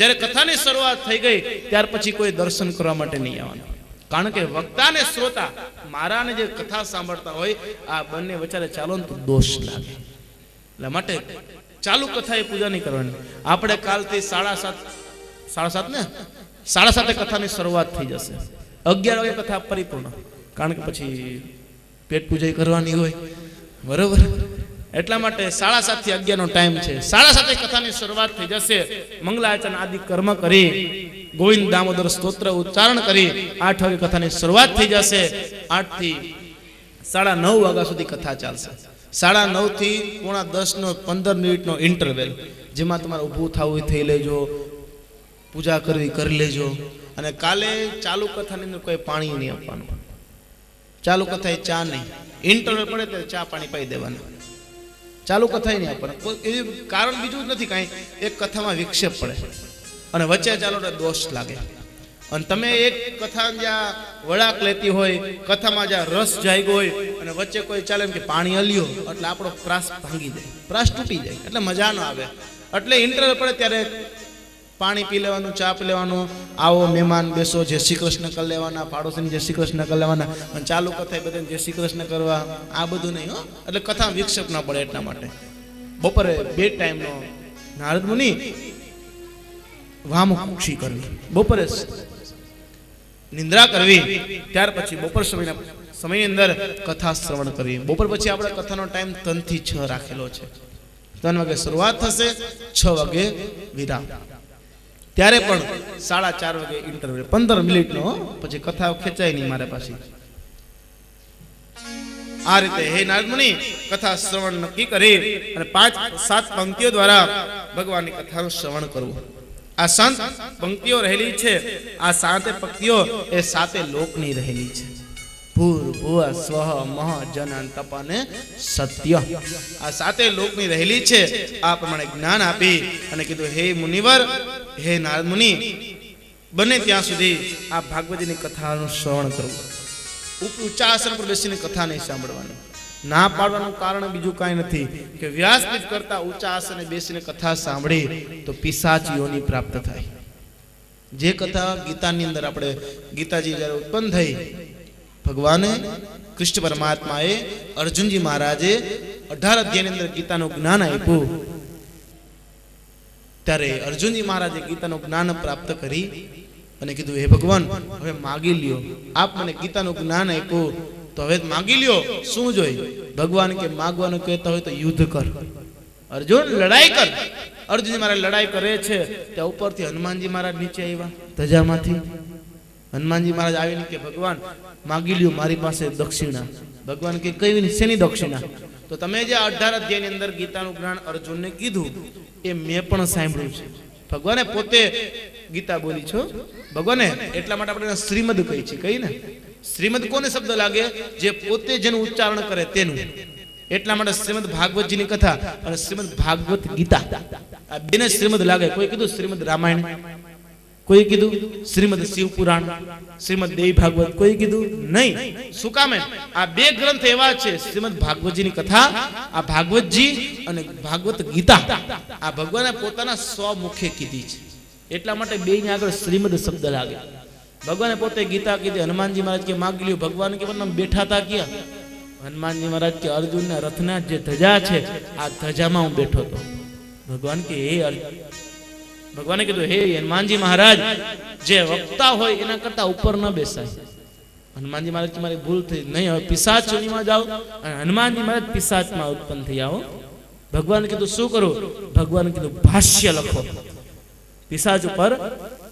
જ્યારે કથાની શરૂઆત થઈ ગઈ ત્યાર પછી કોઈ દર્શન કરવા માટે નહીં આવવાનું, કારણ કે વક્તા ને શ્રોતા મારાને જે કથા સાંભળતા હોય આ બંને વચ્ચે ચાલો ને તો દોષ લાગે. એટલા માટે ચાલુ કથા એ પૂજા નહીં કરવાની. આપણે કાલથી 7:30 કથાની શરૂઆત થઈ જશે. 11 વાગે કથા પરિપૂર્ણ, કારણ કે પછી પેટ પૂજા કરવાની હોય, બરોબર. એટલા માટે 7:30 થી 11 નો ટાઈમ છે. 7:30 કથાની શરૂઆત થઈ જશે. મંગલાચન આદિ કર્મ કરી ગોવિંદ દામોદર સ્તોત્ર ઉચ્ચારણ કરી 8 વાગે કથાની શરૂઆત થઈ જશે. 8 થી 9:30 વાગ્યા સુધી કથા ચાલશે. 9:30 થી 9:45 નો 15 મિનિટનો ઇન્ટરવેલ, જેમાં તમારે ઊભું થવું થઈ લેજો, પૂજા કરવી કરી લેજો. અને કાલે ચાલુ કથાની અંદર કોઈ પાણી નહીં આપવાનું. ચાલુ કથા ચા નહીં, ઇન્ટરવેલ પડે ત્યારે ચા પાણી પાઈ દેવાનું. ચાલુ કથા નહીં આપવાનું. કોઈ કારણ બીજું નથી, કાંઈ એક કથામાં વિક્ષેપ પડે અને વચ્ચે ચાલો દોષ લાગે. અને તમે એક કથા જ્યાં વળાક લેતી હોય, કથામાં જ્યાં રસ જાગ્યો હોય અને વચ્ચે કોઈ ચાલે એમ કે પાણી હલ્યો એટલે આપણો પ્રાસ ભાંગી જાય, પ્રાસ તૂટી જાય, એટલે મજા ન આવે. એટલે ઇન્ટરવેલ પડે ત્યારે પાણી પી લેવાનું, ચા પી લેવાનું, આવો મહેમાન બેસો, જય શ્રી કૃષ્ણ કરી લેવાના, પાડોશીને જય શ્રી કૃષ્ણ કરી લેવાના, અને ચાલુ કથા બધાને જય શ્રી કૃષ્ણ કરવા, આ બધું નહીં. એટલે કથા વિક્ષેપ ના પડે એટલા માટે બપોરે 2 ટાઈમનો નારદ મુનિ વામુક્ષી કરવી, બપોરે નિંદ્રા કરવી, ત્યાર પછી બપોર સમયની અંદર કથા શ્રવણ કરવી. બપોર પછી આપણે કથાનો ટાઈમ 3 થી 6 રાખેલો છે. 3 વાગે શરૂઆત થશે, 6 વાગે વિરામ. ત્યારે પણ 4:30 વાગે ઇન્ટરવ્યુ, 15 મિનિટનો, પછી કથા ખેંચાય નહીં મારે પાછી. આ રીતે હે નારદ મુનિ કથા શ્રવણ નક્કી કરી અને 5-7 પંક્તિઓ દ્વારા ભગવાનની કથાનું શ્રવણ કરવું. આ 7 પંક્તિઓ રહેલી છે. આ 7 પંક્તિઓ એ 7 લોકની રહેલી છે. ભૂર ભુવ સ્વહ મહ જન તપ અને સત્ય, આ 7 લોકની રહેલી છે. આ પ્રમાણે જ્ઞાન આપી અને કીધું, હે મુનિવર, હે નારદ મુનિ, બને ત્યાં સુધી આ ભાગવતજીની કથાનું શ્રવણ કરવું. ઊંચા આસન પર બેસીને કથા નહીં સાંભળવાની. ના પાડવાનું કારણ બીજું કાંઈ નથી કે વ્યાસપીઠ કરતા ઊંચા આસને બેસીને કથા સાંભળી તો પિશાચ યોની પ્રાપ્ત થાય. જે કથા ગીતાની અંદર આપણે, ગીતાજી જ્યારે ઉત્પન્ન થઈ, ભગવાને કૃષ્ણ પરમાત્માએ અર્જુનજી મહારાજે 18 અધ્યાયની અંદર ગીતાનું જ્ઞાન આપ્યું. ત્યારે અર્જુનજી મહારાજે ગીતાનું જ્ઞાન પ્રાપ્ત કરી અને કીધું, હે ભગવાન, હવે માગી લ્યો, આપ મને ગીતાનું જ્ઞાન આપ્યું તો હવે માગી લ્યો, શું જોઈ? ભગવાન કે માગવાનું કહેતા હોય તો યુદ્ધ કર, અર્જુન લડાઈ કર. અર્જુનજી મહારાજ લડાઈ કરે છે, ત્યાં ઉપરથી હનુમાનજી મહારાજ નીચે આવ્યા ધજામાંથી. હનુમાનજી મહારાજ આવીને કે, ભગવાન માગી લ્યો મારી પાસે દક્ષિણા. ભગવાન કે, કઈ શેની દક્ષિણા? તો તમે જે 18 અધ્યાયની અંદર ગીતાનું જ્ઞાન અર્જુનને કીધું એ મેં પણ સાંભળ્યું છે. ભગવાને પોતે ગીતા બોલી છો ભગવાને, એટલા માટે આપણે શ્રીમદ કહી છે. કઈ ને શ્રીમદ કોને શબ્દ લાગે? જે પોતે જેનું ઉચ્ચારણ કરે તેનું. એટલા માટે શ્રીમદ ભાગવતજીની કથા અને શ્રીમદ ભાગવત ગીતા, આ બેને શ્રીમદ લાગે. કોઈ કીધું શ્રીમદ રામાયણ, કોઈ કીધું શ્રીમદ શિવ પુરાણ, શ્રીમદ દેવી ભાગવત, કોઈ કીધું નહીં. શું કામ? આ 2 ગ્રંથ એવા છે, શ્રીમદ ભાગવતજીની કથા, આ ભાગવતજી અને ભાગવત ગીતા, આ ભગવાને પોતાના સ્વમુખે કીધી છે. એટલા માટે બેની આગળ શ્રીમદ શબ્દ લાગે. ભગવાને પોતે ગીતા કીધી. હનુમાનજી મહારાજ કે માગી લ્યો. ભગવાન કે બેઠા હતા ક્યાં? હનુમાનજી મહારાજ કે અર્જુનના રથના જે ધજા છે આ ધજામાં હું બેઠો હતો. ભગવાન કે હે ભગવાને કીધું, હે હનુમાનજી મહારાજ, જે વક્તા હોય એના કરતા ઉપર ન બેસાય. હનુમાનજી મહારાજ મારી ભૂલ થઈ, નહીં હવે પિશાચ યોનીમાં જાઓ. અને હનુમાનજી મહારાજ પિશાચમાં ઉત્પન્ન થઈ આવો. ભગવાન કીધું શું કરું? ભગવાન કીધું ભાષ્ય લખો. પિશાચ ઉપર,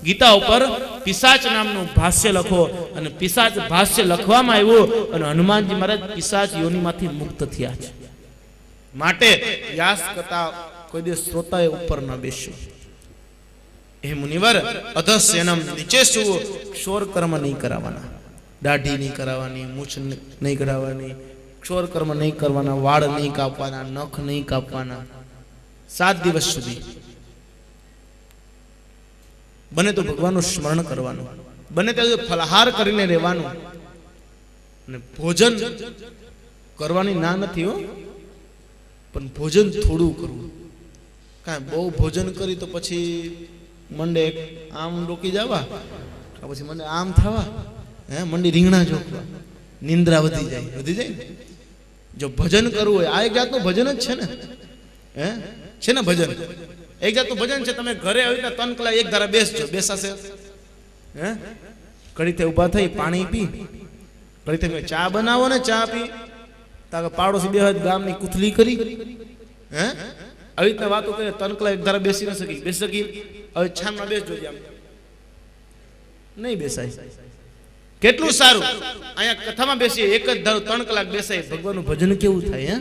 ગીતા ઉપર પિશાચ નામનું ભાષ્ય લખો. અને પિશાચ ભાષ્ય લખવામાં આવ્યું અને હનુમાનજી મહારાજ પિશાચ યોનીમાંથી મુક્ત થયા છે. માટે વ્યાસ કરતા કોઈ દિવસ શ્રોતાએ ઉપર ન બેસ્યું. હે મુનિવર, અધસ્યનમ, નીચે સુવો. ક્ષોર કર્મ નહીં કરાવવાના, દાઢી નહીં કરાવવાની, મૂછ નહીં કરાવવાની, ક્ષોર કર્મ નહીં કરવાના, વાળ નહીં કાપવાના, નખ નહીં કાપવાના. 7 દિવસ સુધી બને તો ભગવાનનું સ્મરણ કરવાનું, બને ત્યાં ફલાહાર કરીને રહેવાનું. અને ભોજન કરવાની ના નથી હો, પણ ભોજન થોડું કરવું. કાંઈ બહુ ભોજન કરી તો પછી મંડે આમ ડોકી જવા, પછી મને આમ થવા, મંડી રીંગણા જોખવા, નિંદ્રા વધી જાય ને. જો ભજન કરવું હોય, આ એક જાતનું ભજન જ છે ને, છે ને ભજન, એક જાતનું ભજન છે. તમે ઘરે આવી રીતે 3 કલાક એક ધારા બેસજો, બેસાશે ઘડી તે ઊભા થઈ પાણી પી, ઘડી તમે ચા બનાવો ને, ચા પી તાકે પાડોશી બે ગામની કુથલી કરી, આવી રીતના વાતો કરે. 3 કલાક એક ધારા બેસી ન શકી. હવે છાનમાં બેસજો, નહીં બેસાય. કેટલું સારું અહીંયા કથામાં બેસીએ, એક જ ધારો 3 કલાક બેસાય. ભગવાનનું ભજન કેવું થાય,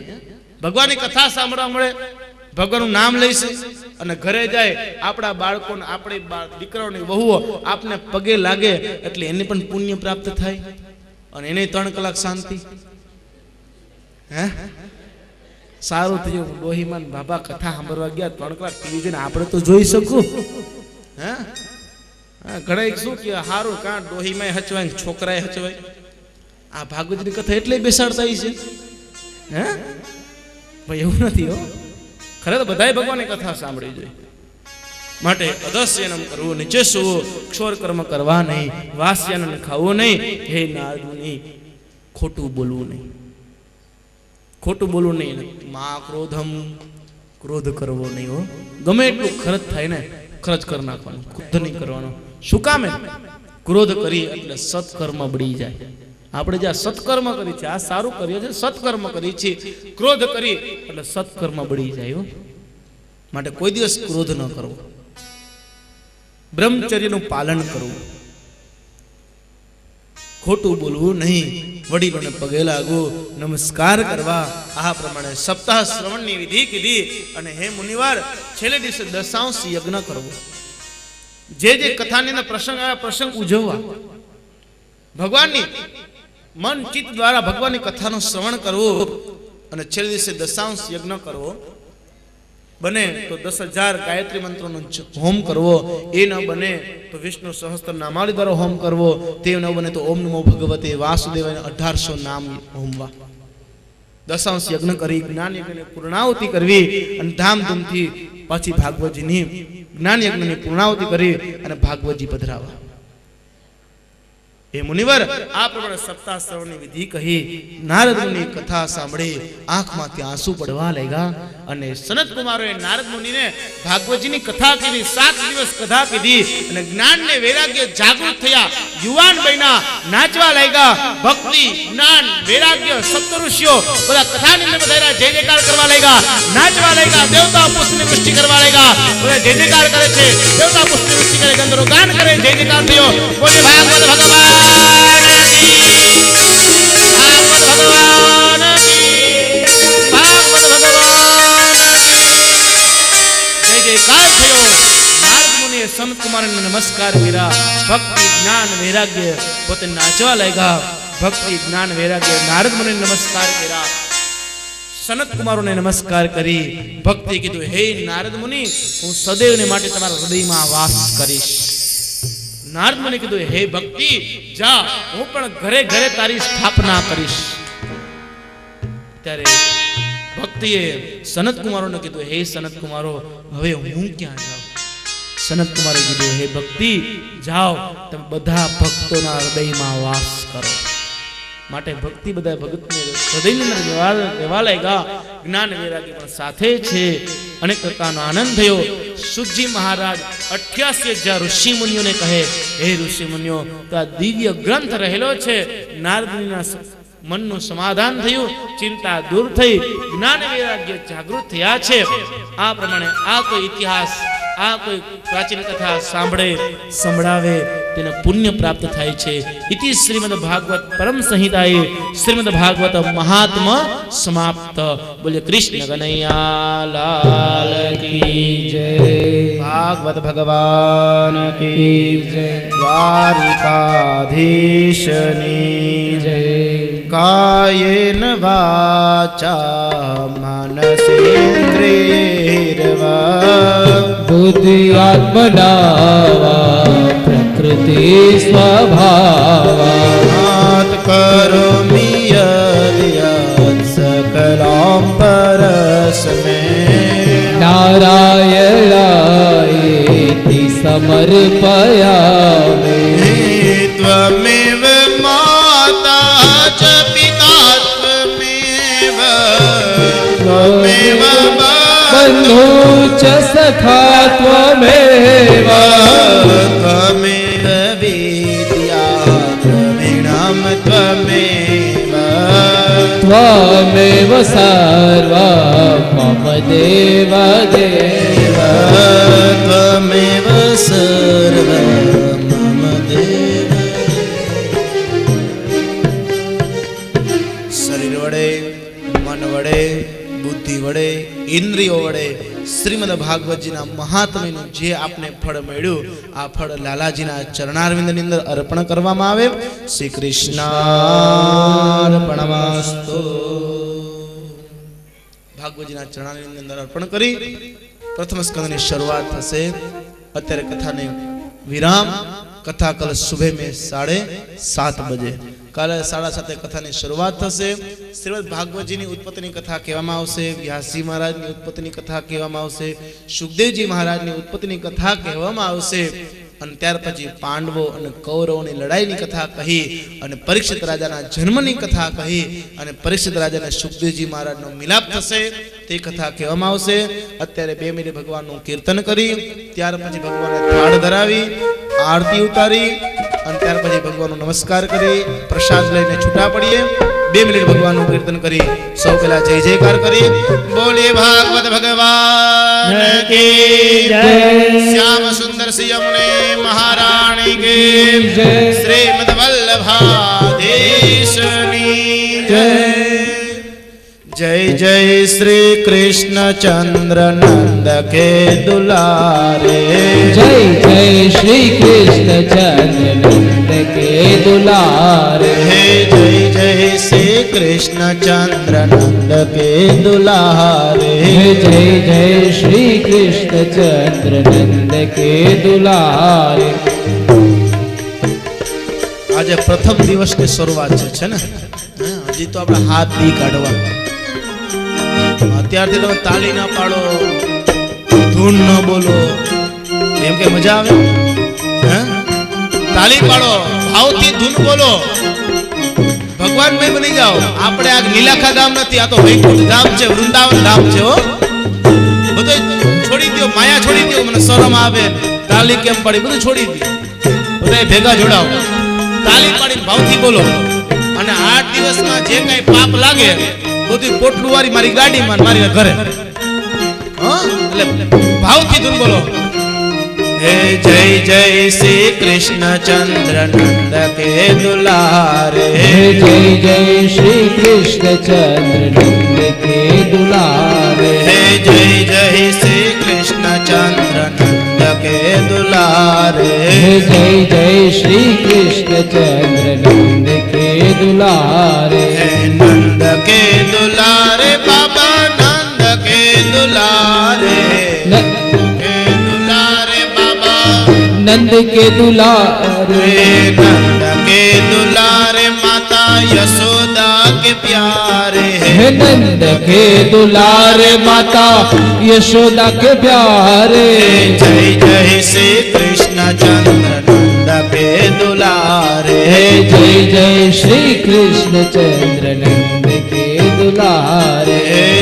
ભગવાનની કથા સાંભળવા મળે, ભગવાનનું નામ લઈશે અને ઘરે જાય. આપણા બાળકોને, આપણી દીકરાઓની વહુઓ આપને પગે લાગે એટલે એને પણ પુણ્ય પ્રાપ્ત થાય અને એને 3 કલાક શાંતિ. સારું થયું ડોહીમાન બાબા કથા સાંભળવા ગયા, 3 કલાક ટીવી જોઈને આપણે તો જોઈ શકું. ઘણા શું કે હારું કાં ડોહીમાં હચવાય, છોકરાએ હચવાય. આ ભાગવતની કથા એટલે બેસાડતા છે, ભાઈ એવું નથી હો. ખરે તો બધાય ભગવાનની કથા સાંભળી જોઈએ. માટે અદસ્યનમ કરવું, નીચે સુવું, ક્ષોર કર્મ કરવા નહીં, વાસ્યાનન ખાવું નહીં, હે નારદુની ખોટું બોલવું નહીં. ખોટું બોલવું નહીં. મા ક્રોધમ, ક્રોધ કરવો નહીં હો. ગમે એટલું ખર્ચ થાય ને, ખર્ચ કરી નાખવાનું, ક્રોધ નહીં કરવાનો. શું કામ? ક્રોધ કરી એટલે સત્કર્મ બળી જાય. આપણે જ્યાં સત્કર્મ કરી છે, આ સારું કરીએ છે, સત્કર્મ કરી છે, ક્રોધ કરી એટલે સત્કર્મ બળી જાય. માટે કોઈ દિવસ ક્રોધ ન કરવો, બ્રહ્મચર્યનું પાલન કરવું, ખોટું બોલવું નહીં, વડીલોને પગે લાગવું, નમસ્કાર કરવા. આ પ્રમાણે સપ્તાહ શ્રવણની વિધિ કીધી. અને હે મુનિવાર, છેલ્લે દિવસે દશાંશ યજ્ઞ કરવો. જે કથાની અંદર પ્રસંગ આવ્યા, પ્રસંગ ઉજવવા, ભગવાનની મન ચિત્ત દ્વારા ભગવાનની કથાનું શ્રવણ કરવું અને છેલ્લે દિવસે દશાંશ યજ્ઞ કરવો. બને તો 10,000 ગાયત્રી મંત્રોનો હોમ કરવો. એ ન બને તો વિષ્ણુ સહસ્ત્ર નામાવલી દ્વારા હોમ કરવો. તે ન બને તો ઓમ નમો ભગવતે વાસુદેવાય 1800 નામ હોમવા. દશાંશ યજ્ઞ કરી જ્ઞાન યજ્ઞની પૂર્ણાહુતિ કરવી અને ધામધૂમથી પછી ભાગવતજીની જ્ઞાન યજ્ઞની પૂર્ણાહુતિ કરી અને ભાગવતજી પધરાવા. એ મુનિવર આ પ્રમાણે સપ્તાહ શ્રવણની વિધિ કહી. નારદ મુનિની કથા સાંભળી આંખમાંથી આંસુ પડવા લાગ્યા. અને સનત કુમારોએ નારદ મુનિને ભાગવતજીની કથા કીધી. 7 દિવસ કથા કીધી અને જ્ઞાન ને વૈરાગ્ય જાગૃત થયા. યુવાન બન્યા, નાચવા લાગ્યા. ભક્તિ, જ્ઞાન, વૈરાગ્ય, સપ્તઋષિઓ બધા કથાની અંદર બધા જય જયકાર કરવા લાગ્યા, નાચવા લાગ્યા. દેવતા પુષ્પની વૃષ્ટિ કરવા લાગ્યા. બધા જય જયકાર કરે છે, દેવતા પુષ્પની વૃષ્ટિ કરે, ગંધર્વો ગાન કરે, જય જયકાર થયો. બોલે ભાગવત ભગવાન સંત કુમારને નમસ્કાર કર્યા. ભક્તિ, જ્ઞાન, વૈરાગ્ય પોતે નાચવા લાગ્યા. ભક્તિ, જ્ઞાન, વૈરાગ્ય નારદ મુનિને નમસ્કાર કર્યા. સનત કુમારોને નમસ્કાર કરી ભક્તિ કીધું, હે નારદ મુનિ, હું સદૈવને માટે તમારા હૃદયમાં વાસ કરીશ. નારદ મુનિ કીધું, હે ભક્તિ, જા, હું પણ ઘરે ઘરે તારી સ્થાપના કરીશ. ત્યારે ભક્તિએ સનત કુમારોને કીધું, હે સનત કુમારો, હવે હું ક્યાં જાઉં? સનત કુમારે કીધું, હે ભક્તિ, જાઓ, તમે બધા ભક્તોના હૃદયમાં વાસ કરો. માટે ભક્તિ બધા ભક્તને હૃદયની અંદર રહેવા લાગ્યા. જ્ઞાન વૈરાગ્ય પણ સાથે છે. અનેક પ્રકારનો આનંદ થયો. સુખજી મહારાજ 88,000 ઋષિ મુનિઓને કહે, હે ઋષિ મુનિઓ, તો આ દિવ્ય ગ્રંથ રહેલો છે. નારદ મુનિના મનનું સમાધાન થયું, ચિંતા દૂર થઈ, જ્ઞાન વૈરાગ્ય જાગૃત થયા છે. આ પ્રમાણે આ કોઈ ઇતિહાસ, આ કોઈ પ્રાચીન કથા સાંભળે, સંભળાવે, તેને પુણ્ય પ્રાપ્ત થાય છે. ઇતિ શ્રીમદ ભાગવત પરમ સંહિતાએ શ્રીમદ ભાગવત મહાત્મ સમાપ્ત. બોલે કૃષ્ણ કનૈયા લાલ કી જય. ભાગવત ભગવાન કી જય. દ્વારિકાધીશની જય. કાયેન વાચા મનસેન્દ્રિયર્વા બુદ્ધિ આત્મનાવા પ્રકૃતિ સ્વભાવા કરોમિ યદ્ સકલાં પરસ્મૈ નારાયણાયેતિ समर्पयामि। त्वमेव माता च पिता त्वमेव त्वमेव बन्धु च सखा त्वमेव त्वमेव विद्या त्वमेणां त्वमेव त्वमेव सर्वं मम देव देव त्वमेव सर्वं मम देव। शरीर वडे मन वडे बुद्धि वडे इंद्रियों वडे श्रीमद भागवतजीना महात्म्यનું જે આપને ફળ મળ્યું આ ફળ લાલાજીના ચરણારવિંદની અંદર અર્પણ કરવામાં આવે। શ્રી કૃષ્ણાર્પણમસ્તુ। ભાગવતજીના ચરણારવિંદની અંદર અર્પણ કરી પ્રથમ સ્કંદની શરૂઆત થશે। અત્યારે કથાને વિરામ। कथा कल सुबह में 7:30 बजे काले 7:30 कथा शुरुआत थशे। श्रीमद भागवत जी उत्पत्ति कथा कहेवामां आवशे, व्यासजी महाराज उत्पत्ति कथा कहेवामां आवशे, सुखदेवजी महाराज उत्पत्ति कथा कहेवामां आवशे અને ત્યાર પછી પાંડવો અને કૌરવોની લડાઈની કથા કહી અને પરીક્ષિત રાજાના જન્મની કથા કહી અને પરીક્ષિત રાજાને સુખદેવજી મહારાજનો મિલાપ થશે તે કથા કહેવામાં આવશે। અત્યારે 2 મિનિટ ભગવાનનું કીર્તન કરી ત્યાર પછી ભગવાનને થાળ ધરાવી આરતી ઉતારી અને ત્યાર પછી ભગવાનનો નમસ્કાર કરી પ્રસાદ લઈને છૂટા પડીએ। 2 મિનિટ ભગવાનનું કીર્તન કરી સૌ પહેલા જય જયકાર કરી બોલે ભાગવત ભગવાન કી જય। શ્યામ સુંદર શ્રી યमुने महाराणी के श्रीमद वल्लभाधीशनी जय। जय जय श्री कृष्ण चंद्र नंद के दुलारे, जय जय श्री कृष्ण चंद्र नंद के दुलारे, जय जय श्री कृष्ण चंद्र नंद के दुलारे, जय जय श्री कृष्ण चंद्र नंद के दुलारे। आज प्रथम दिवस की शुरुआत है ने हजी तो अपना हाथ दी काढ़वा अत्यारथी तमे ताली ना पाड़ो धून न बोलो एम के मजा आवे हैं ताली पाड़ो भावथी धून बोलो भगवान में बनी जाओ। आपणे आ नीलाखा धाम नथी आ तो वैकुंठ धाम छे वृंदावन धाम छे हो बधो छोड़ी दियो माया छोड़ी दियो मने शरम आवे ताली केम पड़ी बधु छोड़ी दियो बधाय भेगा जोड़ाओ ताली पाड़ी भावथी बोलो અને 8 દિવસમાં જે કાઈ પાપ લાગે બધું પોટલું વાળી મારી ગાડીમાં મારી ઘરે હા એટલે ભાવથી ધૂન બોલો। हे जय जय श्री कृष्ण चंद्र नंद के दुलारे, जय जय श्री कृष्ण चंद्र नंद के दुलारे, जय जय श्री कृष्ण चंद्र नंद के दुलारे, जय जय श्री कृष्ण चंद्र नंद के दुलारे, नंद के दुलारे बाबा नंद के दुलारे, नंद के दुलारे, नंद के दुलारे माता यशोदा के प्यारे, नंद के दुलारे माता यशोदा के प्यारे, जय जय श्री कृष्ण चंद्र नंद के दुलारे, जय जय श्री कृष्ण चंद्र नंद के दुलारे,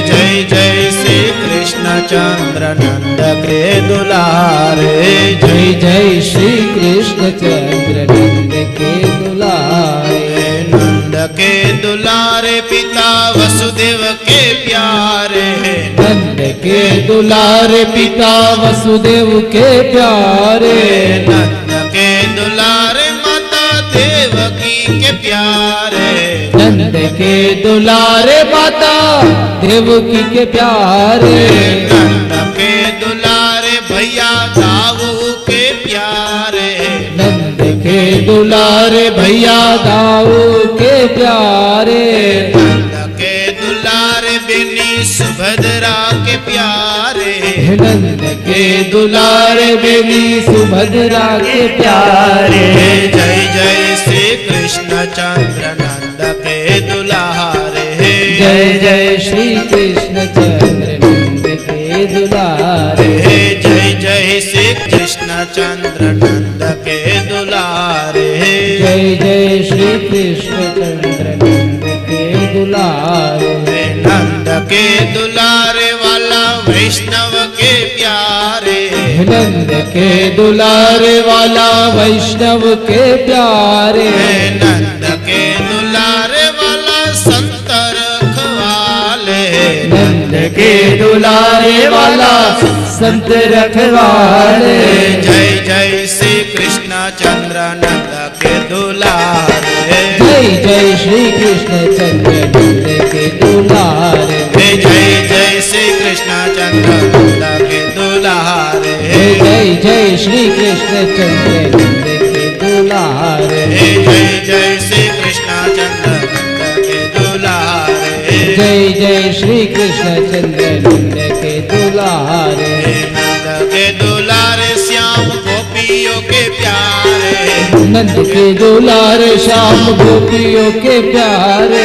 जय जय श्री कृष्ण चंद्र नंद के दुलारे, जय जय श्री कृष्ण चंद्र नंद के दुलारे, नंद के दुलारे पिता वसुदेव के प्यारे, नंद के दुलारे पिता वसुदेव के प्यारे, नंद के दुलारे माता देवकी के प्यारे, नंद के दुलारे माता देवकी के प्यारे, नंद के दुलारे भैया दाऊ के प्यारे, नंद के दुलारे भैया दाऊ के प्यारे, नंद के दुलारे बेनी सुभद्रा के प्यारे, नंद के दुलारे बेनी सुभद्रा के प्यारे, जय जय श्री कृष्ण चंद्र नंद के दुलारे, जय जय श्री कृष्ण चंद्र नंद के दुलारे, जय जय श्री कृष्ण कृष्ण चंद्र नंद के दुलारे जय जय श्री कृष्ण चंद्र नंद के दुलारे नंद के दुलारे वाला वैष्णव के प्यारे नंद के दुलारे वाला वैष्णव के प्यारे नंद के दुलारे वाला संत रखवाले नंद के दुलारे वाला संत रखवाले जय जय श्री कृष्ण चंद्र नंद के दुलारे जय जय श्री कृष्ण चंद्र नंद के दुलारे जय जय श्री कृष्ण चंद्र नंद के दुलारे जय जय श्री कृष्ण चंद्र नंद के दुलारे जय जय श्री कृष्ण चंद्र नंद के दुलारे जय जय श्री कृष्ण चंद्र नंद के दुलारे नंद के दुलारे श्याम गोपियों के प्यारे नंद के दुलारे श्याम गोपियों के प्यारे